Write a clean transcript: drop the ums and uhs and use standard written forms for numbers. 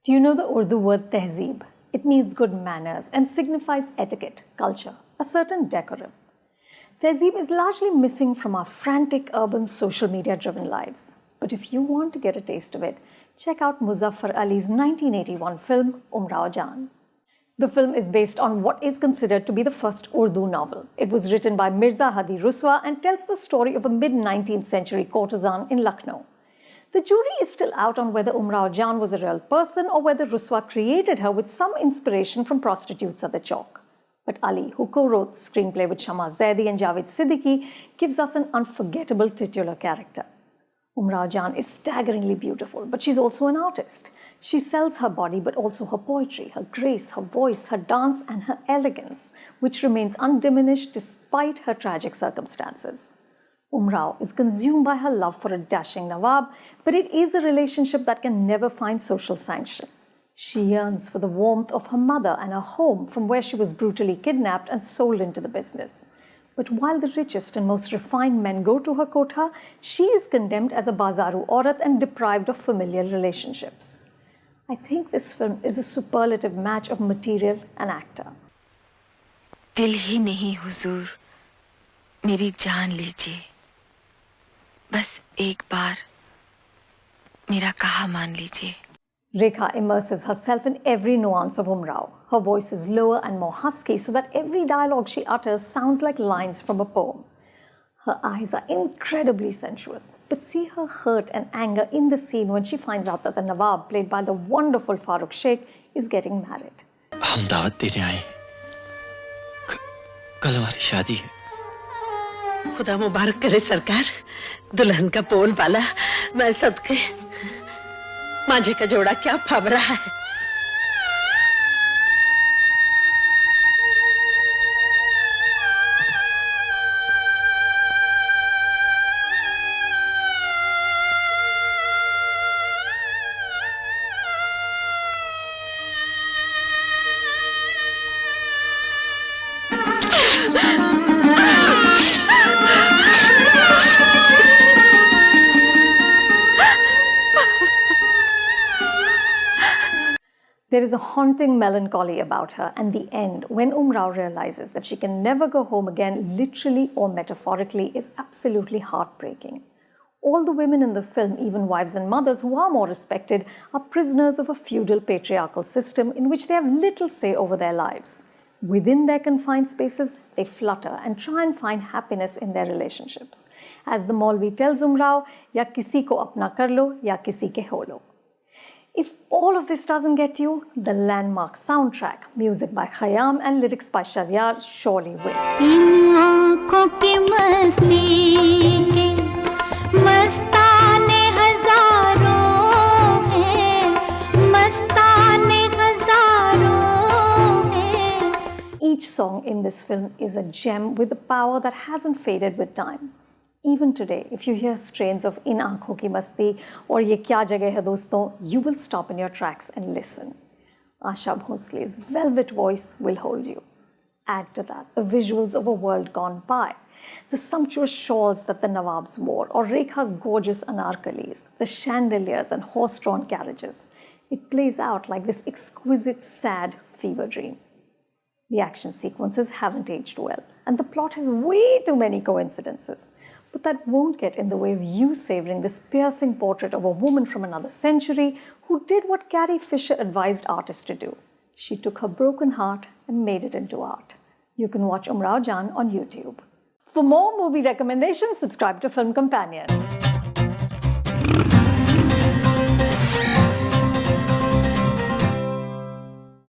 Do you know the Urdu word tehzeeb? It means good manners and signifies etiquette, culture, a certain decorum. Tehzeeb is largely missing from our frantic urban social media driven lives. But if you want to get a taste of it, check out Muzaffar Ali's 1981 film Umrao Jaan. The film is based on what is considered to be the first Urdu novel. It was written by Mirza Hadi Ruswa and tells the story of a mid-19th century courtesan in Lucknow. The jury is still out on whether Umrao Jaan was a real person or whether Ruswa created her with some inspiration from prostitutes at the Chowk. But Ali, who co-wrote the screenplay with Shama Zaidi and Javed Siddiqui, gives us an unforgettable titular character. Umrao Jaan is staggeringly beautiful, but she's also an artist. She sells her body, but also her poetry, her grace, her voice, her dance, and her elegance, which remains undiminished despite her tragic circumstances. Umrao is consumed by her love for a dashing Nawab, but it is a relationship that can never find social sanction. She yearns for the warmth of her mother and her home from where she was brutally kidnapped and sold into the business. But while the richest and most refined men go to her kotha, she is condemned as a bazaru aurat and deprived of familial relationships. I think this film is a superlative match of material and actor. दिल ही नहीं हुजूर, मेरी जान लीजिए, बस एक बार मेरा कहा मान लीजिए. Rekha immerses herself in every nuance of Umrao. Her voice is lower and more husky so that every dialogue she utters sounds like lines from a poem. Her eyes are incredibly sensuous, but see her hurt and anger in the scene when she finds out that the Nawab, played by the wonderful Farooq Sheikh, is getting married. हम दावत देने आए. कल हमारी शादी है. खुदा मुबारक करे सरकार. दुल्हन का पोल वाला मैं सदके. मांझे का जोड़ा क्या फब रहा है. There is a haunting melancholy about her, and the end, when Umrao realizes that she can never go home again, literally or metaphorically, is absolutely heartbreaking. All the women in the film, even wives and mothers who are more respected, are prisoners of a feudal patriarchal system in which they have little say over their lives. Within their confined spaces, they flutter and try and find happiness in their relationships. As the Maulvi tells Umrao, ya kisi ko apna kar lo, ya kisi ke ho lo. If all of this doesn't get you, the landmark soundtrack, music by Khayyam and lyrics by Sharyar, surely will. Each song in this film is a gem with a power that hasn't faded with time. Even today, if you hear strains of In Aankhon Ki Masti or Ye Kya Jagah Hai Doston, you will stop in your tracks and listen. Asha Bhosle's velvet voice will hold you. Add to that the visuals of a world gone by, the sumptuous shawls that the Nawabs wore, or Rekha's gorgeous anarkalis, the chandeliers and horse-drawn carriages. It plays out like this exquisite, sad fever dream. The action sequences haven't aged well, and the plot has way too many coincidences. But that won't get in the way of you savoring this piercing portrait of a woman from another century who did what Carrie Fisher advised artists to do. She took her broken heart and made it into art. You can watch Umrao Jaan on YouTube. For more movie recommendations, subscribe to Film Companion.